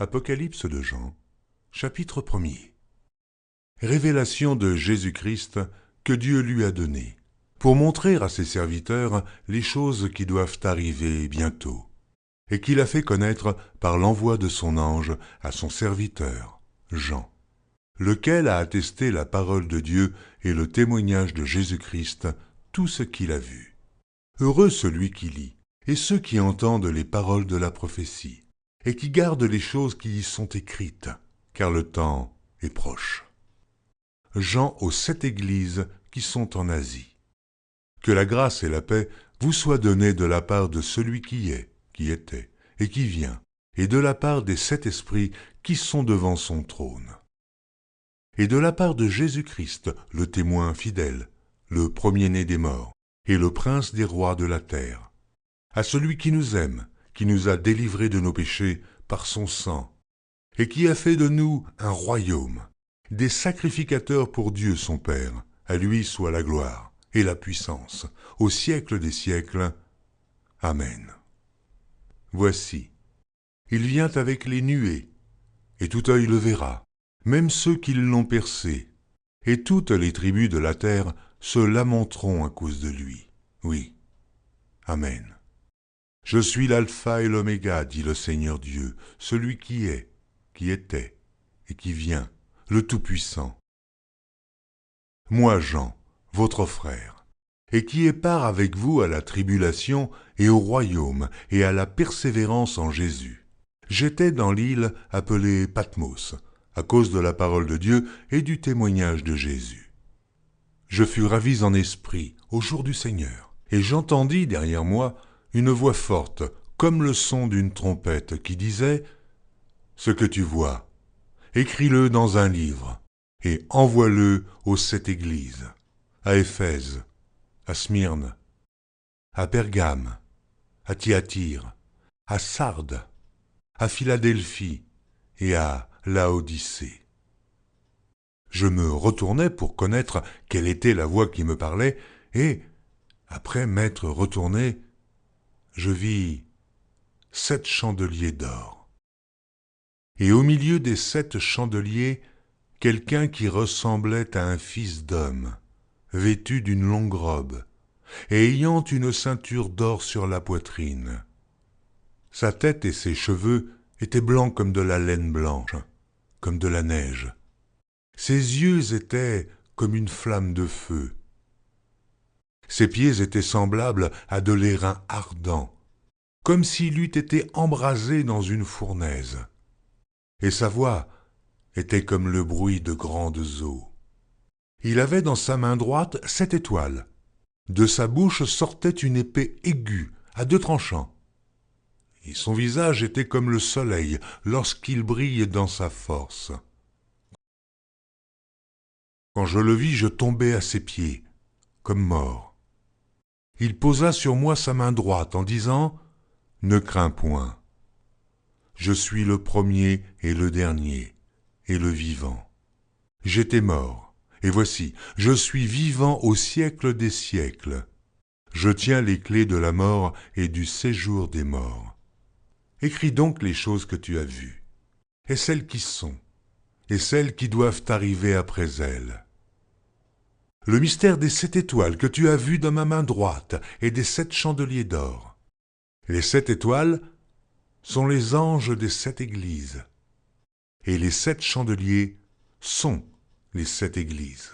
Apocalypse de Jean, chapitre 1er. Révélation de Jésus-Christ que Dieu lui a donnée, pour montrer à ses serviteurs les choses qui doivent arriver bientôt, et qu'il a fait connaître par l'envoi de son ange à son serviteur, Jean, lequel a attesté la parole de Dieu et le témoignage de Jésus-Christ, tout ce qu'il a vu. Heureux celui qui lit, et ceux qui entendent les paroles de la prophétie, et qui gardent les choses qui y sont écrites, car le temps est proche. Jean aux 7 églises qui sont en Asie. Que la grâce et la paix vous soient données de la part de celui qui est, qui était, et qui vient, et de la part des 7 esprits qui sont devant son trône. Et de la part de Jésus-Christ, le témoin fidèle, le premier-né des morts, et le prince des rois de la terre, à celui qui nous aime, qui nous a délivrés de nos péchés par son sang, et qui a fait de nous un royaume, des sacrificateurs pour Dieu son Père. À lui soit la gloire et la puissance, au siècle des siècles. Amen. Voici, il vient avec les nuées, et tout œil le verra, même ceux qui l'ont percé, et toutes les tribus de la terre se lamenteront à cause de lui. Oui. Amen. Je suis l'alpha et l'oméga, dit le Seigneur Dieu, celui qui est, qui était et qui vient, le Tout-Puissant. Moi, Jean, votre frère, et qui ai part avec vous à la tribulation et au royaume et à la persévérance en Jésus. J'étais dans l'île appelée Patmos, à cause de la parole de Dieu et du témoignage de Jésus. Je fus ravi en esprit au jour du Seigneur, et j'entendis derrière moi une voix forte, comme le son d'une trompette, qui disait « Ce que tu vois, écris-le dans un livre, et envoie-le aux 7 églises, à Éphèse, à Smyrne, à Pergame, à Thyatire, à Sardes, à Philadelphie et à Laodicée. » Je me retournai pour connaître quelle était la voix qui me parlait, et, après m'être retourné, je vis 7 chandeliers d'or. Et au milieu des 7 chandeliers, quelqu'un qui ressemblait à un fils d'homme, vêtu d'une longue robe, et ayant une ceinture d'or sur la poitrine. Sa tête et ses cheveux étaient blancs comme de la laine blanche, comme de la neige. Ses yeux étaient comme une flamme de feu. Ses pieds étaient semblables à de l'airain ardent, comme s'il eût été embrasé dans une fournaise. Et sa voix était comme le bruit de grandes eaux. Il avait dans sa main droite 7 étoiles. De sa bouche sortait une épée aiguë, à 2 tranchants. Et son visage était comme le soleil lorsqu'il brille dans sa force. Quand je le vis, je tombai à ses pieds, comme mort. Il posa sur moi sa main droite en disant « Ne crains point. Je suis le premier et le dernier, et le vivant. J'étais mort, et voici, je suis vivant au siècle des siècles. Je tiens les clés de la mort et du séjour des morts. Écris donc les choses que tu as vues, et celles qui sont, et celles qui doivent arriver après elles. Le mystère des 7 étoiles que tu as vues dans ma main droite et des 7 chandeliers d'or. Les 7 étoiles sont les anges des 7 églises, et les 7 chandeliers sont les 7 églises.